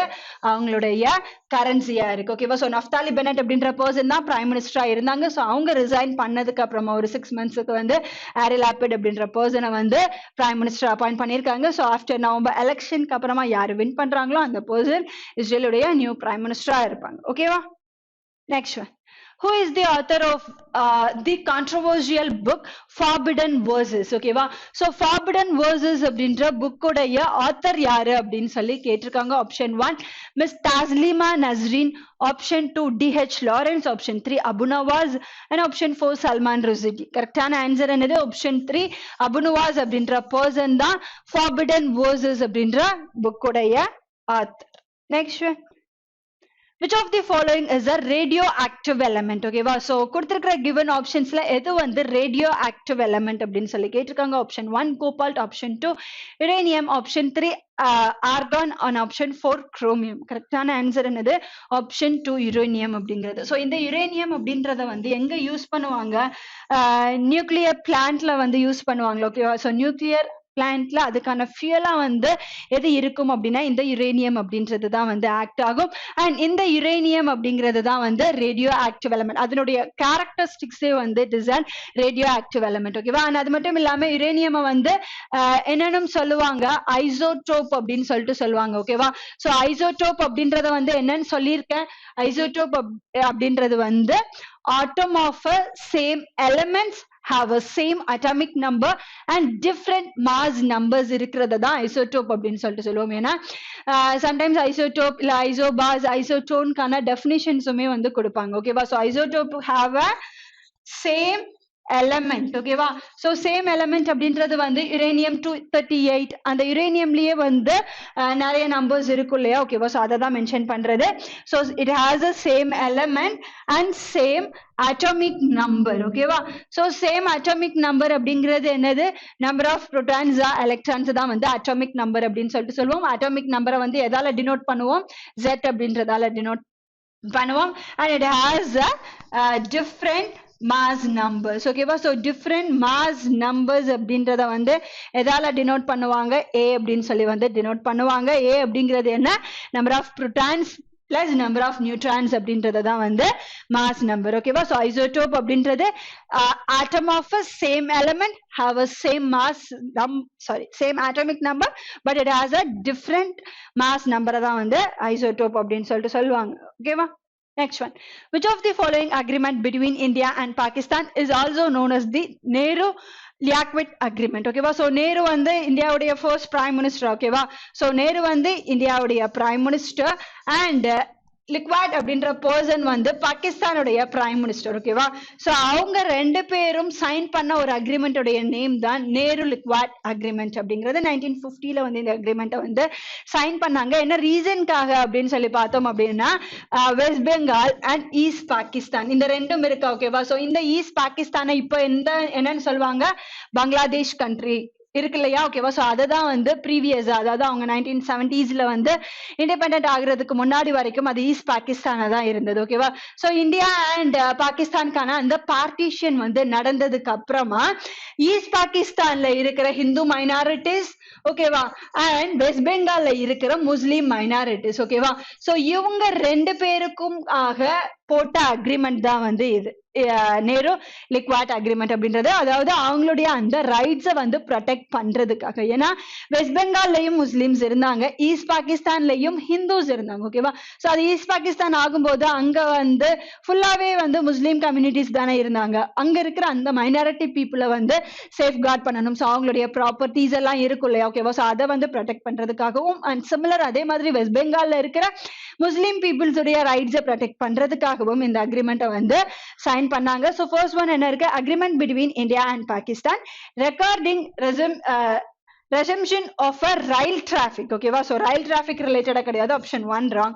அவங்களுடைய கரன்சியா இருக்கு. ஓகேவா? சோ நஃப்தாலி பெனட் அப்படின்ற பர்சன் தான் பிரைம் மினிஸ்டரா இருந்தாங்க. சோ அவங்க ரிசைன் பண்ணதுக்கு அப்புறமா ஒரு 6 monthsக்கு வந்து ஆரி லாபிட் அப்படின்ற பர்சனை வந்து பிரைம் மினிஸ்டர் அப்பாயிண்ட் பண்ணிருக்காங்க. சோ ஆஃப்டர் நவம்பர் எலெக்ஷனுக்கு அப்புறமா யாரு வின் பண்றாங்களோ அந்த பர்சன் இஸ்ரேலுடைய நியூ பிரைம் மினிஸ்டரா இருப்பாங்க. ஓகேவா? Next one, who is the author of the controversial book Forbidden Verses? ஓகேவா? சோ Forbidden Verses அப்படின்ற புக்கோடைய ஆத்தர் யாரு அப்படின்னு சொல்லி கேட்டிருக்காங்க. Option 1 miss Taslima Nasreen, option 2 DH Lawrence, option 3 Abu Nawas, and option 4 Salman Rushdie. கரெக்டான ஆன்சர் என்னது? ஆப்ஷன் 3 அபு நவாஸ் அப்படின்ற பர்சன் தான் Forbidden Verses அப்படின்ற புக்கோடைய ஆத்தர். Next one, which of the following is a radioactive element? ஓகேவா? சோ கொடுத்திருக்கிற given optionsல எது வந்து radioactive element அப்படின்னு சொல்லி கேட்டிருக்காங்க. Option 1 cobalt, option 2 uranium, option 3 argon, and option 4 chromium. கரெக்டான ஆன்சர் என்னது? ஆப்ஷன் 2 யுரேனியம் அப்படிங்கிறது. சோ இந்த யுரேனியம் அப்படின்றத வந்து எங்க யூஸ் பண்ணுவாங்க? நியூக்ளியர் பிளான்ட்ல வந்து யூஸ் பண்ணுவாங்க. ஓகேவா? சோ நியூக்ளியர் பிளான்ட்ல அதுக்கான ஃபியூலா வந்து எது இருக்கும் அப்படின்னா இந்த யுரேனியம் அப்படின்றது தான் வந்து ஆக்ட் ஆகும். அண்ட் இந்த யுரேனியம் அப்படிங்கிறது தான் வந்து ரேடியோ ஆக்டிவ் எலமெண்ட். அதனுடைய கேரக்டரிஸ்டிக்ஸே வந்து it is an radio active element. ஓகேவா? அண்ட் அது மட்டும் இல்லாம யுரேனியம் வந்து என்னன்னு சொல்லுவாங்க? ஐசோடோப் அப்படின்னு சொல்லிட்டு சொல்லுவாங்க. ஓகேவா? சோ ஐசோடோப் அப்படின்றத வந்து என்னன்னு சொல்லியிருக்கேன். ஐசோடோப் அப்படின்றது வந்து atom of a same elements have a same atomic number and different mass numbers இருக்கிறது தான் ஐசோடோப் அப்படின்னு சொல்லிட்டு சொல்லுவோம். ஏன்னா சம்டைம்ஸ் ஐசோடோப் இல்ல ஐசோபாஸ் ஐசோடோன்கான டெஃபினிஷன்ஸுமே வந்து கொடுப்பாங்க. ஓகேவா? So isotope have a same element. ஓகேவா? சோ சேம் எலமெண்ட் அப்படின்றது வந்து யுரேனியம் 238. அந்த யுரேனியம்லயே வந்து நிறைய நம்பர்ஸ் இருக்கும் இல்லையா? ஓகேவா? சோ அதை தான் மென்ஷன் பண்றது. So it has a same element and same atomic number. ஓகேவா? சோ சேம் அட்டாமிக் நம்பர் அப்படிங்கிறது என்னது? நம்பர் ஆஃப் புரோட்டான்ஸ் எலக்ட்ரான்ஸ் தான் வந்து அட்டாமிக் நம்பர் அப்படின்னு சொல்லிட்டு சொல்லுவோம். அட்டாமிக் நம்பரை வந்து எதால டினோட் பண்ணுவோம்? Z அப்படின்றதால டினோட் பண்ணுவோம். And it has a different mass numbers. ஓகேவா? சோ டிஃப்ரெண்ட் மாஸ் நம்பர்ஸ் அப்படின்றத வந்து எதால டினோட் பண்ணுவாங்க? A அப்படின்னு சொல்லி வந்து டினோட் பண்ணுவாங்க. A அப்படிங்கிறது என்ன? Number of protons plus number of neutrons அப்படின்றது தான் வந்து மாஸ் நம்பர். ஓகேவா? சோ ஐசோடோப் அப்படின்றது atom of a same element have a same mass same atomic number but it has a different mass number தான் வந்து ஐசோடோப் அப்படின்னு சொல்லிட்டு சொல்லுவாங்க. ஓகேவா? Next one, which of the following agreement between India and Pakistan is also known as the Nehru-Liaquat agreement? ஓகேவா? சோ நேரு வந்து இந்தியாவுடைய ஃபர்ஸ்ட் பிரைம் மினிஸ்டர். ஓகேவா? சோ நேரு வந்து இந்தியாவுடைய பிரைம் மினிஸ்டர் அண்ட் லிக்வாட் அப்படின்ற பர்சன் வந்து பாகிஸ்தானுடைய பிரைம் மினிஸ்டர். ஓகேவா? சோ அவங்க ரெண்டு பேரும் சைன் பண்ண ஒரு அக்ரிமெண்டோடைய நேம் தான் நேரு லிக்வாட் அக்ரிமெண்ட் அப்படிங்கிறது. 1950ல வந்து இந்த அக்ரிமெண்ட்டை வந்து சைன் பண்ணாங்க. என்ன ரீசன்காக அப்படின்னு சொல்லி பார்த்தோம் அப்படின்னா வெஸ்ட் பெங்கால் அண்ட் ஈஸ்ட் பாகிஸ்தான் இந்த ரெண்டும் இருக்கு. ஓகேவா? சோ இந்த ஈஸ்ட் பாகிஸ்தானை இப்போ என்னன்னு சொல்லுவாங்க? பங்களாதேஷ் கண்ட்ரி இருக்கு இல்லையா ஓகேவா சோ அததான் வந்து ப்ரீவியஸ் அதாவது அவங்க 1970s வந்து இண்டிபெண்டன்ட் ஆகுறதுக்கு முன்னாடி வரைக்கும் அது ஈஸ்ட் பாகிஸ்தானா தான் இருந்தது ஓகேவா சோ இந்தியா அண்ட் பாகிஸ்தானுக்கான அந்த பார்ட்டிஷன் வந்து நடந்ததுக்கு அப்புறமா ஈஸ்ட் பாகிஸ்தான்ல இருக்கிற ஹிந்து மைனாரிட்டிஸ் ஓகேவா அண்ட் வெஸ்ட் பெங்கால்ல இருக்கிற முஸ்லீம் மைனாரிட்டிஸ் ஓகேவா சோ இவங்க ரெண்டு பேருக்கும் ஆக போட்ட அக்ரிமெண்ட் தான் வந்து இது நேரு லிக்வாட் அக்ரிமெண்ட் அப்படின்றது அதாவது அவங்களுடைய அந்த ரைட்ஸை வந்து ப்ரொடெக்ட் பண்றதுக்காக ஏன்னா வெஸ்ட் பெங்கால்லயும் முஸ்லிம்ஸ் இருந்தாங்க ஈஸ்ட் பாகிஸ்தான்லயும் ஹிந்துஸ் இருந்தாங்க ஓகேவா சோ அது ஈஸ்ட் பாகிஸ்தான் ஆகும்போது அங்க வந்து ஃபுல்லாவே வந்து முஸ்லீம் கம்யூனிட்டிஸ் தானே இருந்தாங்க அங்க இருக்கிற அந்த மைனாரிட்டி பீப்புளை வந்து சேஃப் கார்ட் பண்ணணும் ஸோ அவங்களுடைய ப்ராப்பர்ட்டிஸ் எல்லாம் இருக்கும் இல்லையா ஓகேவா ஸோ அதை வந்து ப்ரொடெக்ட் பண்றதுக்காகவும் அண்ட் சிமிலர் அதே மாதிரி வெஸ்ட் பெங்கால்ல இருக்கிற முஸ்லீம் பீப்புள்ஸ் உடைய ரைட்ஸை ப்ரொடெக்ட் பண்றதுக்காகவும் இந்த அக்ரிமெண்ட்டை வந்து சைன் பண்ணாங்க ஸோ ஃபர்ஸ்ட் ஒன் என்ன இருக்கு agreement between India and Pakistan regarding resumption of a rail traffic ஓகேவா சோ ரயில் டிராபிக் ரிலேட்டடா கிடையாது ஆப்ஷன் 1 ராங்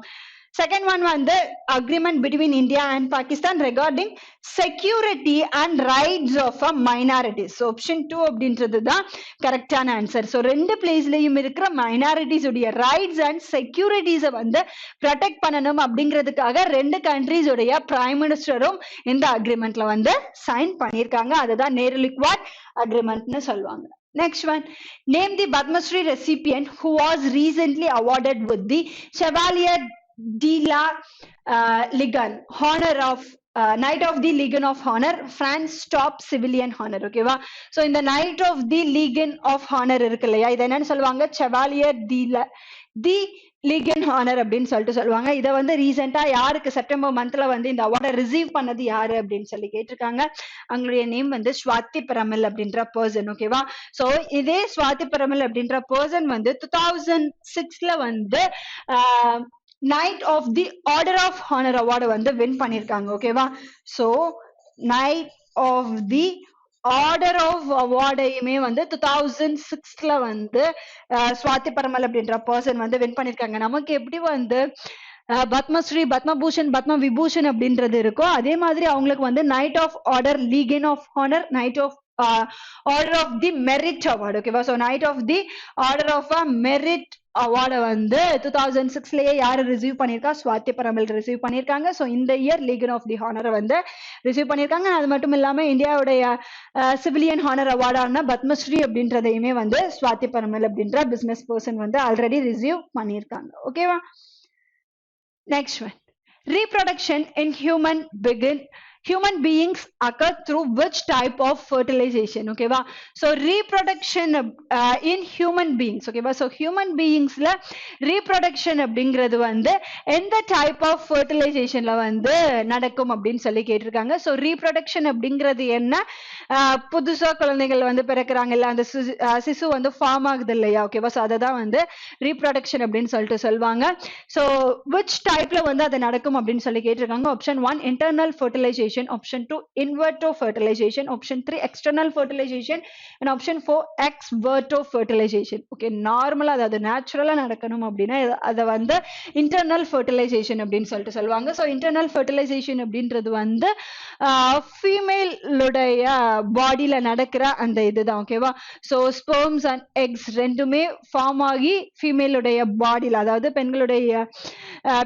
செகண்ட் ஒன் வந்து agreement between India and Pakistan regarding security and rights of a minorities option 2 அப்படின்றது தான் கரெக்டான ஆன்சர் ஸோ ரெண்டு பிளேஸ்லயும் இருக்கிற மைனாரிட்டிஸ் உடைய ரைட்ஸ் அண்ட் செக்யூரிட்டிஸை வந்து ப்ரொடெக்ட் பண்ணணும் அப்படிங்கிறதுக்காக ரெண்டு கண்ட்ரிஸ் உடைய பிரைம் மினிஸ்டரும் இந்த அக்ரிமெண்ட்ல வந்து சைன் பண்ணியிருக்காங்க அதுதான் நேரு லிக்வாட் அக்ரிமெண்ட்னு சொல்லுவாங்க. Next one, name the Padma Shri recipient who was recently awarded with the Chevalier de la Legion honor of Knight of the Legion of Honor, France top civilian honor. ஓகேவா சோ இந்த Knight of the Legion of Honor இருக்கு இல்லையா இதை என்னன்னு சொல்லுவாங்க Chevalier de la லீகன் ஹானர் அப்படின்னு சொல்லிட்டு சொல்லுவாங்க இதை வந்து ரீசெண்டா யாருக்கு செப்டம்பர் மந்த்ல வந்து இந்த அவார்டை ரிசீவ் பண்ணது யாரு அப்படின்னு சொல்லி கேட்டிருக்காங்க அவங்களுடைய நேம் வந்து ஸ்வாதி பிரமில் அப்படின்ற பர்சன் ஓகேவா சோ இதே ஸ்வாதி பிரமில் அப்படின்ற பர்சன் வந்து 2006ல வந்து knight of the order of honour award வந்து வின் பண்ணிருக்காங்க ஓகேவா so knight of the order of அவார்டையுமே வந்து 2006ல வந்து ஸ்வாதி பரமல் அப்படின்ற பர்சன் வந்து வின் பண்ணிருக்காங்க நமக்கு எப்படி வந்து பத்மஸ்ரீ பத்மபூஷன் பத்ம விபூஷன் அப்படின்றது இருக்கோ அதே மாதிரி அவங்களுக்கு வந்து knight of order legion of honour knight of order of the merit award ஓகேவா so knight of the order of a merit அவார்டை வந்து 2006லயே யாரு ரிசீவ் பண்ணிருக்கா ஸ்வாதி பரமல் ரிசீவ் பண்ணிருக்காங்க சோ இந்த இயர் லீகன் ஆஃப் தி ஹானரை வந்து ரிசீவ் பண்ணிருக்காங்க அது மட்டும் இல்லாம இந்தியாவுடைய சிவிலியன் ஹானர் அவார்டான பத்மஸ்ரீ அப்படின்றதையுமே வந்து ஸ்வாதி பரமல் அப்படின்ற பிசினஸ் பர்சன் வந்து ஆல்ரெடி ரிசீவ் பண்ணிருக்காங்க ஓகேவா next one reproduction in human beings occur through which type of fertilization okay so reproduction in human beings okay so human beings la reproduction அப்படிங்கிறது வந்து எந்த type of fertilization ல வந்து நடக்கும் அப்படின்னு சொல்லி கேட்டிருக்காங்க so reproduction அப்படிங்கிறது என்ன புதுசா குழந்தைகள் வந்து பிறக்குறாங்க இல்ல அந்த சிசு வந்து ஃபார்ம் ஆகுது இல்லையா ஓகேவா சோ அததான் வந்து reproduction அப்படின்னு சொல்லிட்டு சொல்வாங்க so which type ல வந்து அது நடக்கும் அப்படின்னு சொல்லி கேட்டிருக்காங்க option 1 internal fertilization option 2 in vitro fertilization option 3 external fertilization and option 4 ex vitro fertilization okay நார்மலா அதாவது நேச்சுரலா நடக்கணும் அப்படின்னா அத வந்து internal fertilization அப்படின்னு சொல்லிட்டு சொல்லுவாங்க so internal fertilization அப்படின்றது வந்து ஃபீமேலுடைய பாடியில நடக்கிற அந்த இதுதான் ஓகேவா so sperms and eggs ரெண்டுமே ஃபார்ம் ஆகி ஃபீமேலுடைய பாடியில அதாவது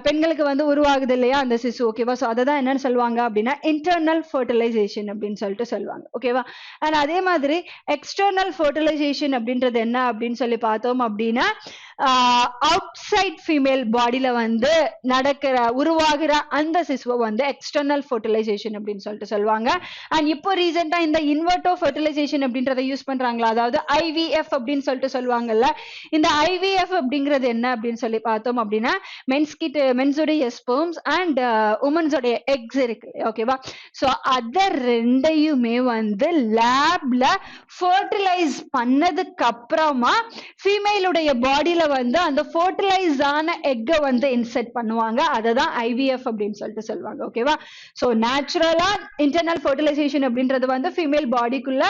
பெண்களுக்கு வந்து உருவாகுது இல்லையா அந்த சிசு ஓகேவா சோ அததான் என்னன்னு சொல்லுவாங்க அப்படின்னா இன்டர்னல் ஃபர்டிலைசேஷன் அப்படின்னு சொல்லிட்டு சொல்லுவாங்க ஓகேவா அண்ட் அதே மாதிரி எக்ஸ்டர்னல் ஃபர்டிலைசேஷன் அப்படின்றது என்ன அப்படின்னு சொல்லி பார்த்தோம் அப்படின்னா அவுட் சைட் ஃபீமேல் பாடியில வந்து உருவாகிற அந்த சிசுவை வந்து எக்ஸ்டர்னல் ஃபர்டிலைசேஷன் அப்படின்னு சொல்லிட்டு சொல்லுவாங்க அண்ட் இப்போ ரீசெண்டா இந்த இன்வெர்டோ ஃபர்டிலைசேஷன் அப்படின்றத யூஸ் பண்றாங்களா அதாவது ஐவிஎஃப் அப்படின்னு சொல்லிட்டு சொல்லுவாங்கல்ல இந்த ஐவிஎஃப் அப்படிங்கிறது என்ன அப்படின்னு சொல்லி பார்த்தோம் அப்படின்னா மென்ஸுடைய ஸ்பெர்ம்ஸ் அண்ட் உமன்ஸோடைய எக்ஸ் இருக்கு ஓகேவா சோ அத ரெண்டையுமே வந்து லேப்ல ஃபர்டிலைஸ் பண்ணதுக்கு அப்புறமா ஃபீமேலுடைய பாடியில வந்து அந்த ஃபர்டிலைஸ் ஆன எக்கை வந்து இன்செர்ட் பண்ணுவாங்க அததான் ஐவிஎஃப் அப்படின்னு சொல்லிட்டு சொல்லுவாங்க ஓகேவா சோ நேச்சுரலா இன்டர்னல் ஃபர்டிலைசேஷன் அப்படின்றது வந்து ஃபீமேல் பாடிக்குள்ள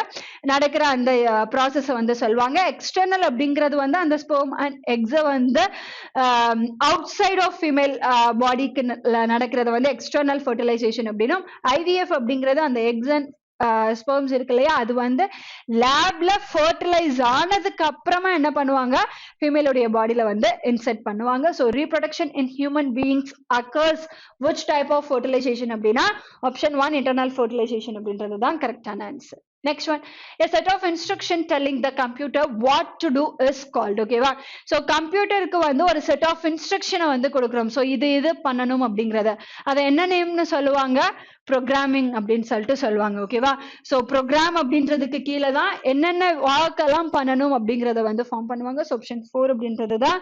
நடக்கிற அந்த ப்ராசஸ் வந்து சொல்லுவாங்க எக்ஸ்டர்னல் அப்படிங்கிறது வந்து அந்த ஸ்பெர்ம் அண்ட் எக்ஸை வந்து அவுட் சைட் ஆஃப் ஃபீமேல் பாடிக்கு நடக்கிறது வந்து எக்ஸ்டர்னல் ஃபர்டிலைசேஷன் அப்படின்னும் ஐவிஎஃப் அப்படிங்கிறது அந்த எக்ஸ் அண்ட் ஸ்பெர்ம்ஸ் இருக்கு இல்லையா, அது வந்து லேப்ல ஃபர்டிலைஸ் ஆனதுக்கு அப்புறமா என்ன பண்ணுவாங்க, ஃபீமேலுடைய பாடியில வந்து இன்செர்ட் பண்ணுவாங்க. So reproduction in human beings occurs which type of fertilisation அப்படின்னா ஆப்ஷன் 1 இன்டர்னல் ஃபர்டிலைசேஷன் அப்படின்றது தான் கரெக்டான answer. Next one, a set of instruction telling the computer what to do is called. ஓகேவா, ஸோ கம்ப்யூட்டருக்கு வந்து ஒரு செட் ஆஃப் இன்ஸ்ட்ரக்ஷனை வந்து கொடுக்குறோம். ஸோ இது பண்ணணும் அப்படிங்கிறத அதை என்ன நேம்னு சொல்லுவாங்க, ப்ரோக்ராமிங் அப்படின்னு சொல்லிட்டு சொல்லுவாங்க. ஓகேவா, ஸோ ப்ரோக்ராம் அப்படின்றதுக்கு கீழே தான் என்னென்ன ஒர்க் எல்லாம் பண்ணணும் அப்படிங்கிறத வந்து ஃபார்ம் பண்ணுவாங்க. ஸோ ஆப்ஷன் 4 அப்படின்றது தான்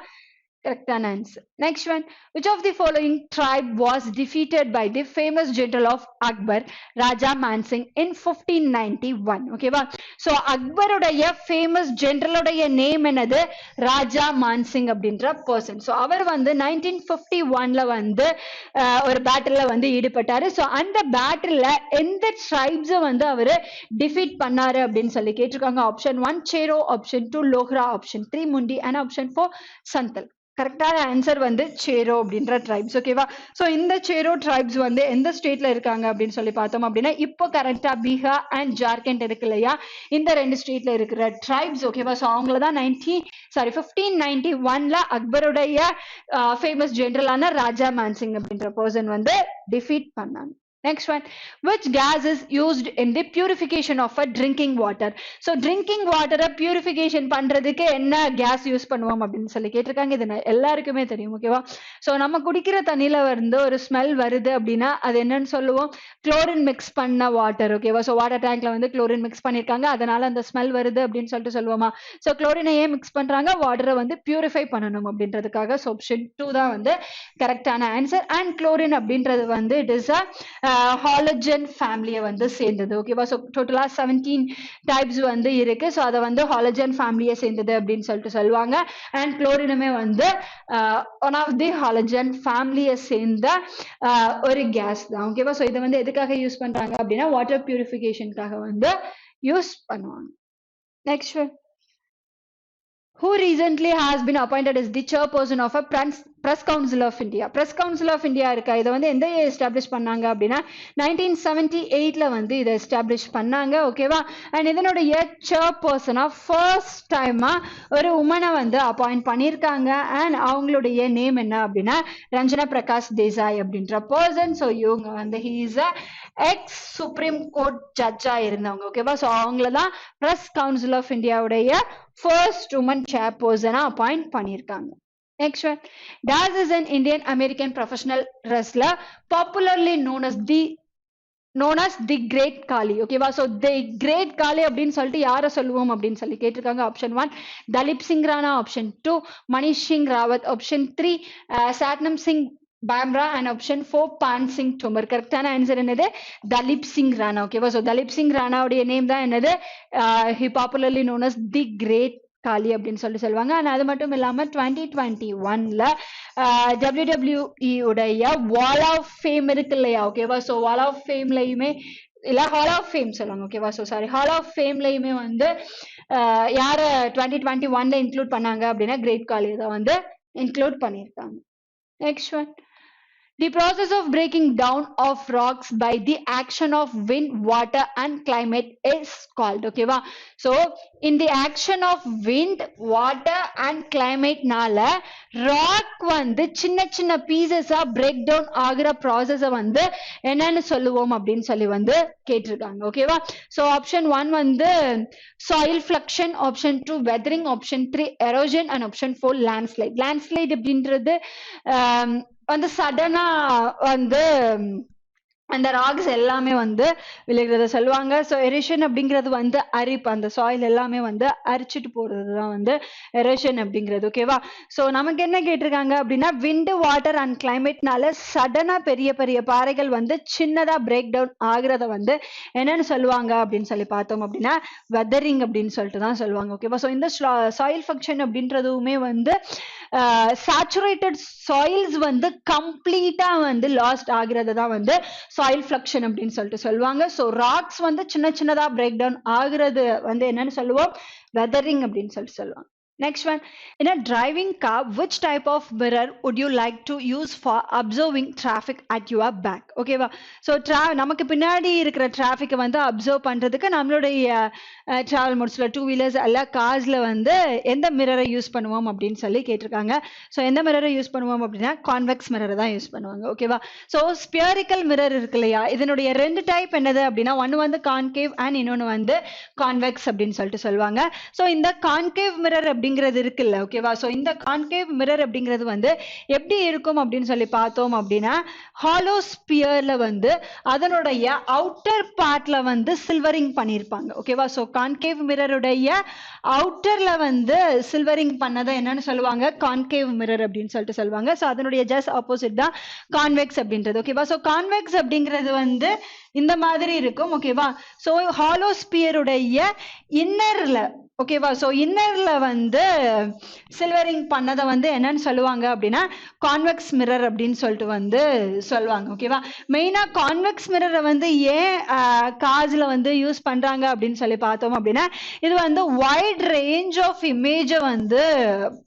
correct answer. Next one, which of the following tribe was defeated by the famous general of Akbar, Raja Mansingh in 1591? Okay va, so Akbar உடைய famous general உடைய name என்னது, ராஜா மான்சிங் அப்படின்ற person. so அவர் வந்து 1951ல வந்து ஒரு பேட்டில்ல வந்து ஈடுபட்டாரு. so அந்த பேட்டில்ல எந்த tribes வந்து அவரு defeat பண்ணாரு அப்படின்னு சொல்லி கேட்டிருக்காங்க. Option 1 Chero, option 2 Lohra, option 3 Mundi and option 4 Santhal. கரெக்டான ஆன்சர் வந்து சேரோ அப்படின்ற ட்ரைப்ஸ். ஓகேவா, ஸோ இந்த சேரோ ட்ரைப்ஸ் வந்து எந்த ஸ்டேட்ல இருக்காங்க அப்படின்னு சொல்லி பார்த்தோம் அப்படின்னா இப்போ கரெக்டா பீகார் அண்ட் ஜார்க்கண்ட் இருக்கு இல்லையா, இந்த 2 ஸ்டேட்ல இருக்கிற ட்ரைப்ஸ். ஓகேவா, ஸோ அவங்கள தான் 1591ல அக்பருடைய ஃபேமஸ் ஜெனரலான ராஜா மான்சிங் அப்படின்ற பர்சன் வந்து டிஃபீட் பண்ணாங்க. Next one, which gas is used in the purification of a drinking water? So drinking water purification பண்றதுக்கு என்ன gas யூஸ் பண்ணுவோம் அப்படின்னு சொல்லி கேட்டிருக்காங்க. இது எல்லாருக்குமே தெரியும். ஓகேவா, ஸோ நம்ம குடிக்கிற தண்ணியில வந்து ஒரு ஸ்மெல் வருது அப்படின்னா அது என்னன்னு சொல்லுவோம், குளோரின் மிக்ஸ் பண்ண வாட்டர். ஓகேவா, ஸோ வாட்டர் டேங்க்ல வந்து குளோரின் மிக்ஸ் பண்ணிருக்காங்க, அதனால அந்த ஸ்மெல் வருது அப்படின்னு சொல்லிட்டு சொல்லுவோமா. ஸோ குளோரினை ஏன் மிக்ஸ் பண்றாங்க, வாட்டரை வந்து பியூரிஃபை பண்ணணும் அப்படின்றதுக்காக. ஸோ ஆப்ஷன் 2 தான் வந்து கரெக்டான ஆன்சர். அண்ட் குளோரின் அப்படின்றது வந்து இட் இஸ் ஹாலஜன் ஃபேமிலியை வந்து சேர்ந்தது. ஓகேவா, ஸோ டோட்டலா 17 டைப்ஸ் வந்து இருக்கு. ஸோ அதை வந்து ஹாலஜன் ஃபேமிலியை சேர்ந்தது அப்படின்னு சொல்லிட்டு சொல்லுவாங்க. அண்ட் குளோரினுமே வந்து ஒன் ஆஃப் தி ஹாலஜன் ஃபேமிலியை சேர்ந்த ஒரு கேஸ் தான். ஓகேவா, ஸோ இதை வந்து எதுக்காக யூஸ் பண்றாங்க அப்படின்னா வாட்டர் பியூரிஃபிகேஷனுக்காக வந்து யூஸ் பண்ணுவாங்க. Next, who recently has been appointed as the chairperson of a Press Council of India? Press Council of India இருக்கா, இதை வந்து எந்த எஸ்டாப்ளிஷ் பண்ணாங்க அப்படின்னா 1978ல வந்து இதை எஸ்டாப்ளிஷ் பண்ணாங்க. ஓகேவா, அண்ட் இதனுடைய சேர்பர்சனா ஃபர்ஸ்ட் டைமா ஒரு உமனை வந்து அப்பாயிண்ட் பண்ணியிருக்காங்க. அண்ட் அவங்களுடைய நேம் என்ன அப்படின்னா ரஞ்சனா பிரகாஷ் தேசாய் அப்படின்ற பர்சன். ஸோ இவங்க வந்து he is a ex supreme court ஜட்ஜா இருந்தவங்க. ஓகேவா, ஸோ அவங்கள தான் பிரஸ் கவுன்சில் ஆஃப் இந்தியாவுடைய ஃபர்ஸ்ட் உமன் சேர்பர்சனா அப்பாயிண்ட் பண்ணியிருக்காங்க. Next one, Das is an Indian American professional wrestler popularly known as the Great Kali. ஓகேவா, ஸோ தி கிரேட் காளி அப்படின்னு சொல்லிட்டு யாரை சொல்லுவோம் அப்படின்னு சொல்லி கேட்டிருக்காங்க. Option 1 Dalip Singh Rana, option 2 Manish Singh Rawat, option 3 Satnam Singh Bhamara and option 4 Paan Singh Tomar. கரெக்டான ஆன்சர் என்னது, தலீப் சிங் ராணா. ஓகேவா, ஸோ தலீப் சிங் ராணாவுடைய நேம் தான் என்னது, he popularly known as the great Kali அப்படின்னு சொல்லி சொல்லுவாங்க. அண்ட் அது மட்டும் இல்லாம 2021ல WWE உடைய வால் ஆஃப் ஃபேம் இருக்கு இல்லையா. ஓகேவா, ஸோ வால் ஆஃப் ஃபேம்லயுமே இல்ல ஹால் ஆஃப் ஃபேம் சொல்லுவாங்க. ஓகேவா, ஸோ சாரி ஹால் ஆஃப் ஃபேம்லயுமே வந்து யார 2021ல இன்க்ளூட் பண்ணாங்க அப்படின்னா கிரேட் காளியை தான் வந்து இன்க்ளூட் பண்ணியிருக்காங்க. Next one, the process of breaking down of rocks by the action of wind, water and climate is called. Okay va, so in the action of wind, water and climate nala rock வந்து சின்ன சின்ன pieces break down ஆகுற process வந்து என்னன்னு சொல்லுவோம் அப்படின்னு சொல்லி வந்து கேட்டிருக்காங்க. ஓகேவா, so option 1 வந்து soil fluxion, option 2 weathering, option 3 erosion and option 4 landslide. landslide அப்படின்றது வந்து சடனா வந்து அந்த ராக்ஸ் எல்லாமே வந்து விழுகிறத சொல்லுவாங்க. ஸோ எரேஷன் அப்படிங்கிறது வந்து அரிப்பு, அந்த சாயில் எல்லாமே வந்து அரிச்சிட்டு போறது தான் வந்து எரேஷன் அப்படிங்கிறது. ஓகேவா, ஸோ நமக்கு என்ன கேட்டிருக்காங்க அப்படின்னா விண்டு, வாட்டர் அண்ட் கிளைமேட்னால சடனா பெரிய பெரிய பாறைகள் வந்து சின்னதா பிரேக் டவுன் ஆகுறத வந்து என்னன்னு சொல்லுவாங்க அப்படின்னு சொல்லி பார்த்தோம் அப்படின்னா வெதரிங் அப்படின்னு சொல்லிட்டு தான் சொல்லுவாங்க. ஓகேவா, ஸோ இந்த சாயில் ஃபங்க்ஷன் அப்படின்றதுமே வந்து சேச்சுரேட்டட் சாயில்ஸ் வந்து கம்ப்ளீட்டா வந்து லாஸ்ட் ஆகுறது தான் வந்து சாயில் ஃபிளக்ஷன் அப்படின்னு சொல்லிட்டு சொல்லுவாங்க. ஸோ ராக்ஸ் வந்து சின்ன சின்னதா பிரேக் டவுன் ஆகுறது வந்து என்னன்னு சொல்லுவோம், வெதரிங் அப்படின்னு சொல்லிட்டு சொல்லுவாங்க. Next one, in a driving car, which type of mirror would you like to use for observing traffic at your back? Okay va? So நமக்கு பின்னாடி இருக்கிற traffic வந்து observe பண்றதுக்கு நம்மளுடைய travel modes-ல 2 wheelers அல்ல carsல வந்து எந்த mirror யூஸ் பண்ணுவோம் அப்படின்னு சொல்லி கேட்டிருக்காங்க. So எந்த mirror யூஸ் பண்ணுவோம் அப்படின்னா convex mirror தான் யூஸ் பண்ணுவாங்க. ஓகேவா? So spherical mirror இருக்கு இல்லையா? இதனுடைய ரெண்டு டைப் என்னது அப்படின்னா ஒன்னு வந்து concave and இன்னொன்னு வந்து convex அப்படின்னு சொல்லிட்டு சொல்லுவாங்க. So இந்த concave mirror அப்படிங்கிறது இருக்குல்ல ஓகேவா சோ இந்த கான்கேவ் மிரர் அப்படிங்கிறது வந்து எப்படி இருக்கும் அப்படின்னு சொல்லி பார்த்தோம் அப்படின்னா ஹாலோ ஸ்பியர்ல வந்து அதனுடைய அவுட்டர் பார்ட்ல வந்து சில்வரிங் பண்ணிருப்பாங்க ஓகேவா சோ கான்கேவ் மிரருடைய அவுட்டர்ல வந்து சில்வரிங் பண்ணதை என்னன்னு சொல்லுவாங்க கான்கேவ் மிரர் அப்படின்னு சொல்லிட்டு சொல்லுவாங்க சோ அதனுடைய ஜஸ்ட் ஆப்போசிட் தான் கான்வெக்ஸ் அப்படின்றது ஓகேவா சோ கான்வெக்ஸ் அப்படிங்கிறது வந்து இந்த மாதிரி இருக்கும் ஓகேவா சோ ஹாலோ ஸ்பியருடைய இன்னர்ல ஓகேவா சோ இன்னர்ல வந்து சில்வரிங் பண்ணதை வந்து என்னன்னு சொல்லுவாங்க அப்படின்னா கான்வெக்ஸ் மிரர் அப்படின்னு சொல்லிட்டு வந்து சொல்லுவாங்க ஓகேவா மெயினா கான்வெக்ஸ் மிரரை வந்து ஏன் கார்ஸ்ல வந்து யூஸ் பண்றாங்க அப்படின்னு சொல்லி பார்த்தோம் அப்படின்னா இது வந்து வைட் ரேஞ்ச் ஆஃப் இமேஜை வந்து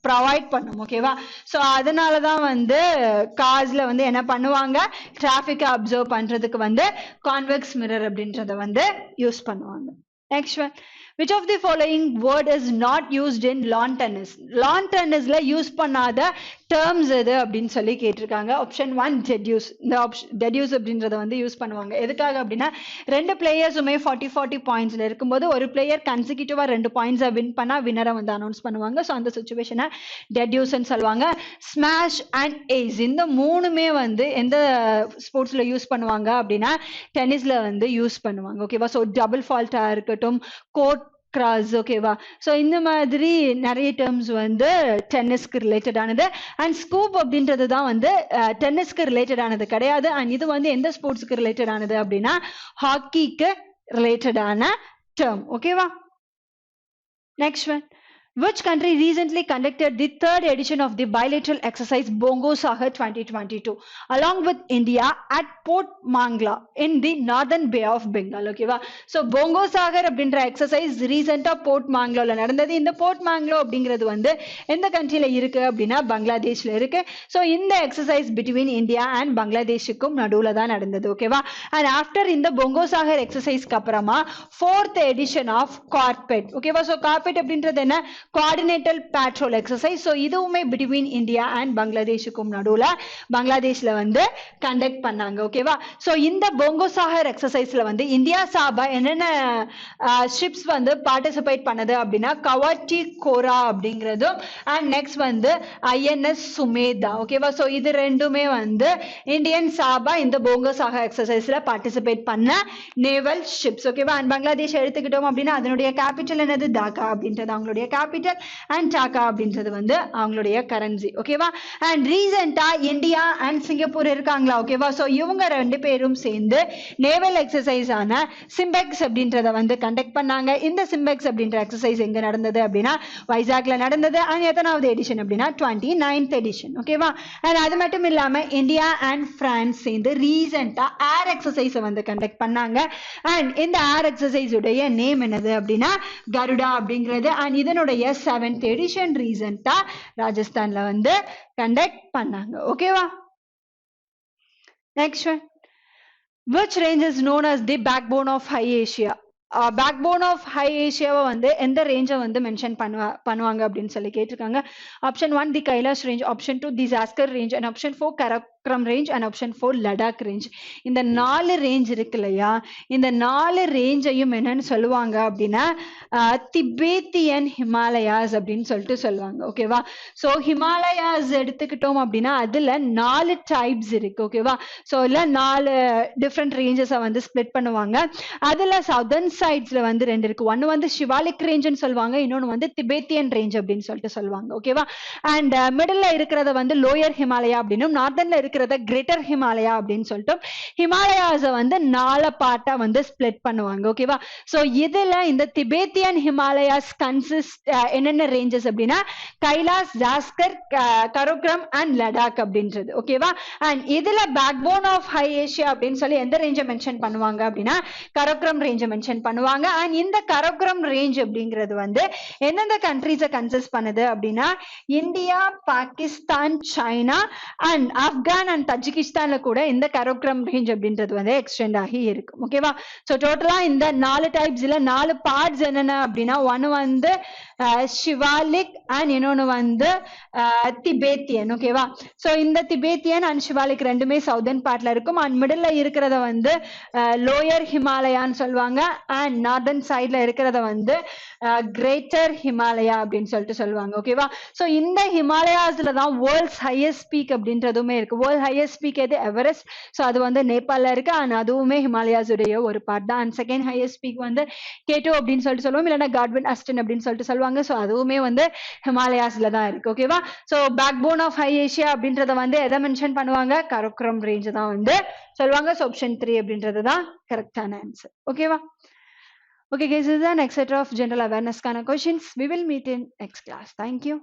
ப்ரொவைட் பண்ணும் ஓகேவா சோ அதனாலதான் வந்து கார்ஸ்ல வந்து என்ன பண்ணுவாங்க டிராபிக்கை அப்சர்வ் பண்றதுக்கு வந்து கான்வெக்ஸ் மிரர் அப்படின்றத வந்து யூஸ் பண்ணுவாங்க next one which of the following word is not used in lawn tennis lawn tennisல யூஸ் பண்ணாத டேர்ம்ஸ் எது அப்படின்னு சொல்லி கேட்டிருக்காங்க ஆப்ஷன் 1 deduce இந்த ஆப்ஷன் deduce அப்படின்றத வந்து யூஸ் பண்ணுவாங்க எதுக்காக அப்படின்னா ரெண்டு பிளேயர்ஸுமே 40 பாயிண்ட்ஸ்ல இருக்கும்போது ஒரு பிளேயர் கன்சிக்யூட்டிவா 2 பாயிண்ட்ஸை வின் பண்ணா வின்னரை வந்து அனௌன்ஸ் பண்ணுவாங்க சோ அந்த சிச்சுவேஷனை deduceன்னு சொல்லுவாங்க ஸ்மாஷ் அண்ட் ஏஸ் இந்த மூணுமே வந்து எந்த ஸ்போர்ட்ஸ்ல யூஸ் பண்ணுவாங்க அப்படின்னா டென்னிஸ்ல வந்து யூஸ் பண்ணுவாங்க ஓகேவா சோ டபுள் ஃபால்ட்டா இருக்கட்டும் கோர்ட் கிராஸ் ஓகேவா சோ இந்த மாதிரி நிறைய டேர்ம்ஸ் வந்து டென்னிஸ்க்கு ரிலேட்டட் ஆனது அண்ட் ஸ்கூப் அப்படின்றது தான் வந்து டென்னிஸ்க்கு ரிலேட்டட் ஆனது கிடையாது அண்ட் இது வந்து எந்த ஸ்போர்ட்ஸ்க்கு ரிலேட்டட் ஆனது அப்படின்னா ஹாக்கிக்கு ரிலேட்டட் ஆன டேர்ம் ஓகேவா next one Which country recently conducted the third edition of the bilateral exercise Bongo Sagar 2022 along with India at Port Mangla in the northern Bay of Bengal ஓகேவா சோ Bongo Sagar அப்படின்ற எக்ஸசைஸ் ரீசெண்டா போர்ட் மாங்லோல நடந்தது இந்த போர்ட் மாங்லோ அப்படிங்கிறது வந்து எந்த கண்ட்ரில இருக்கு அப்படின்னா பங்களாதேஷ்ல இருக்கு சோ இந்த எக்ஸசைஸ் பிட்வீன் இந்தியா அண்ட் பங்களாதேஷுக்கும் நடுவுல தான் நடந்தது ஓகேவா அண்ட் ஆஃப்டர் இந்த Bongo Sagar எக்ஸசைஸ்க்கு அப்புறமா ஃபோர்த் எடிஷன் ஆஃப் கார்பெட் ஓகேவா சோ கார்பெட் அப்படின்றது என்ன coordinated patrol exercise so இதுவுமே between India and பங்களாதேஷுக்கும் நடுவுல பங்களாதேஷ்ல வந்து கண்டக்ட் பண்ணாங்க ஓகேவா சோ இந்த Bongo Sagar எக்ஸசைஸ்ல வந்து இந்தியா சார்பா என்னென்ன ஷிப்ஸ் வந்து பார்ட்டிசிபேட் பண்ணது அப்படின்னா கவாட்டி கோரா அப்படிங்கிறதும் அண்ட் நெக்ஸ்ட் வந்து INS சுமேதா ஓகேவா சோ இது ரெண்டுமே வந்து இந்தியன் சார்பா இந்த Bongo Sagar எக்ஸசைஸ்ல பார்ட்டிசிபேட் பண்ண நேவல் ஷிப்ஸ் ஓகேவா அண்ட் பங்களாதேஷ் எடுத்துக்கிட்டோம் அப்படின்னா அதனுடைய கேபிட்டல் என்னது டாக்கா அப்படின்றது அவங்களுடைய கேபிட்டல் அண்ட் டாக்கா அப்படின்றது வந்து அவங்களுடைய கரன்சி ஓகேவா அண்ட் ரீசெண்டா இந்தியா அண்ட் சிங்கப்பூர் இருக்காங்களா ஓகேவா சோ இவங்க ரெண்டு பேரும் சேர்ந்து நேவல் எக்ஸசைஸ் ஆன சிம்பெக்ஸ் அப்படின்றத வந்து கண்டக்ட் பண்ணாங்க இந்த சிம்பெக்ஸ் அப்படின்ற எக்ஸசைஸ் எங்க நடந்தது அப்படின்னா வைசாக்ல நடந்தது அண்ட் எத்தனாவது எடிஷன் அப்படின்னா 29th எடிஷன் ஓகேவா அண்ட் அது மட்டும் இல்லாம இந்தியா அண்ட் பிரான்ஸ் சேர்ந்து ரீசெண்டா ஏர் எக்ஸசைஸை வந்து கண்டக்ட் பண்ணாங்க அண்ட் இந்த ஏர் எக்ஸசைஸ் உடைய நேம் என்னது அப்படின்னா கருடா அப்படிங்கிறது அண்ட் இதனுடைய 7th எடிஷன் ரீசெண்டா ராஜஸ்தான்ல வந்து கண்டக்ட் பண்ணாங்க ஓகேவா next one which range is known as the backbone of high Asia backbone of high ஏஷியாவை வந்து எந்த ரேஞ்சை வந்து மென்ஷன் பண்ணுவாங்க அப்படின்னு சொல்லி கேட்டிருக்காங்க option 1 the Kailash range option 2 the Zanskar range and option 4 Karakoram range and option 4 Ladakh range இந்த 4 ரேஞ்ச் இருக்கு இல்லையா இந்த 4 ரேஞ்சையும் என்னன்னு சொல்லுவாங்க அப்படின்னா திபேத்தியன் ஹிமாலயாஸ் அப்படின்னு சொல்லிட்டு சொல்லுவாங்க ஓகேவா ஸோ ஹிமாலயாஸ் எடுத்துக்கிட்டோம் அப்படின்னா அதுல 4 டைப்ஸ் இருக்கு ஓகேவா ஸோ இல்ல 4 டிஃப்ரெண்ட் ரேஞ்சஸை வந்து ஸ்பிளிட் பண்ணுவாங்க அதுல சவுதர்ன் சைட்ஸ்ல வந்து 2 இருக்கு ஒன்னு வந்து சிவாலிக் ரேஞ்ச்னு சொல்லுவாங்க இன்னொன்னு வந்து திபேத்தியன் ரேஞ்ச் அப்படின்னு சொல்லிட்டு சொல்லுவாங்க ஓகேவா அண்ட் மிடில்ல இருக்கிறத வந்து லோயர் ஹிமாலயா அப்படின்னும் நார்தன்ல இருக்கிறத கிரேட்டர் ஹிமாலயா அப்படின்னு சொல்லிட்டு ஹிமாலயாஸை வந்து 4 பார்ட்டா வந்து ஸ்பிளிட் பண்ணுவாங்க. ஓகேவா? ஸோ இதுல இந்த திபேத்தியன் ஹிமாலயாஸ் கன்சிஸ்ட் என்னென்ன ரேஞ்சஸ் அப்படின்னா கைலாஸ், ஜாஸ்கர், கரோக்ரம் அண்ட் லடாக் அப்படின்றது. ஓகேவா? அண்ட் இதுல backbone of high Asia அப்படின்னு சொல்லி எந்த ரேஞ்சை மென்ஷன் பண்ணுவாங்க அப்படின்னா கரோக்ரம் ரேஞ்சை மென்ஷன் பண்ணுவாங்க. அண்ட் இந்த கரோக்ரம் ரேஞ்ச் அப்படிங்கிறது வந்து எந்தெந்த கண்ட்ரீஸை கன்சிஸ்ட் பண்ணுது அப்படின்னா India, Pakistan, China and Afghan and தஜிகிஸ்தான்ல கூட இந்த கரோக்ரம் ரேஞ்ச் அப்படின்றது வந்து எக்ஸ்டெண்ட் ஆகி இருக்கும். ஓகேவா? ஸோ டோட்டலா இந்த 4 டைப்ஸ்ல 4 பார்ட்ஸ் என்னென்ன அப்படின்னா ஒன்னு வந்து ஷிவாலிக் அண்ட் இன்னொன்னு வந்து திபேத்தியன். ஓகேவா? ஸோ இந்த திபேத்தியன் அண்ட் ஷிவாலிக் ரெண்டுமே சவுதர்ன் பார்ட்ல இருக்கும். அண்ட் மிடில் இருக்கிறத வந்து லோயர் ஹிமாலயான்னு சொல்லுவாங்க. அண்ட் நார்தர்ன் சைட்ல இருக்கிறத வந்து கிரேட்டர் ஹிமாலயா அப்படின்னு சொல்லிட்டு சொல்லுவாங்க. ஓகேவா? ஸோ இந்த ஹிமாலயாஸ்ல தான் வேர்ல்ட்ஸ் ஹையஸ்ட் பீக் அப்படின்றதுமே இருக்கு. வேர்ல்ட் ஹையஸ்ட் பீக் எது? எவரெஸ்ட். ஸோ அது வந்து நேபாளில் இருக்கு. அண்ட் அதுவுமே ஹிமாலயாஸ் உடைய ஒரு பார்ட் தான். அண்ட் செகண்ட் ஹையஸ்ட் பீக் வந்து கேட்டோ அப்படின்னு சொல்லிட்டு சொல்லுவோம், இல்லைன்னா காட்வின் அஸ்டன் அப்படின்னு சொல்லிட்டு சொல்லுவாங்க. ஸோ அதுவுமே வந்து ஹிமாலயாஸ்ல தான் இருக்கு. ஓகேவா? So backbone of high Asia அப்படின்றத வந்து எதை மென்ஷன் பண்ணுவாங்க? கரோக்ரம் ரேஞ்ச் தான் வந்து சொல்லுவாங்க. ஸோ ஆப்ஷன் 3 அப்படின்றது தான் கரெக்டான ஆன்சர். ஓகேவா? Okay guys, this is an etc of general awareness kind of questions. We will meet in next class. Thank you.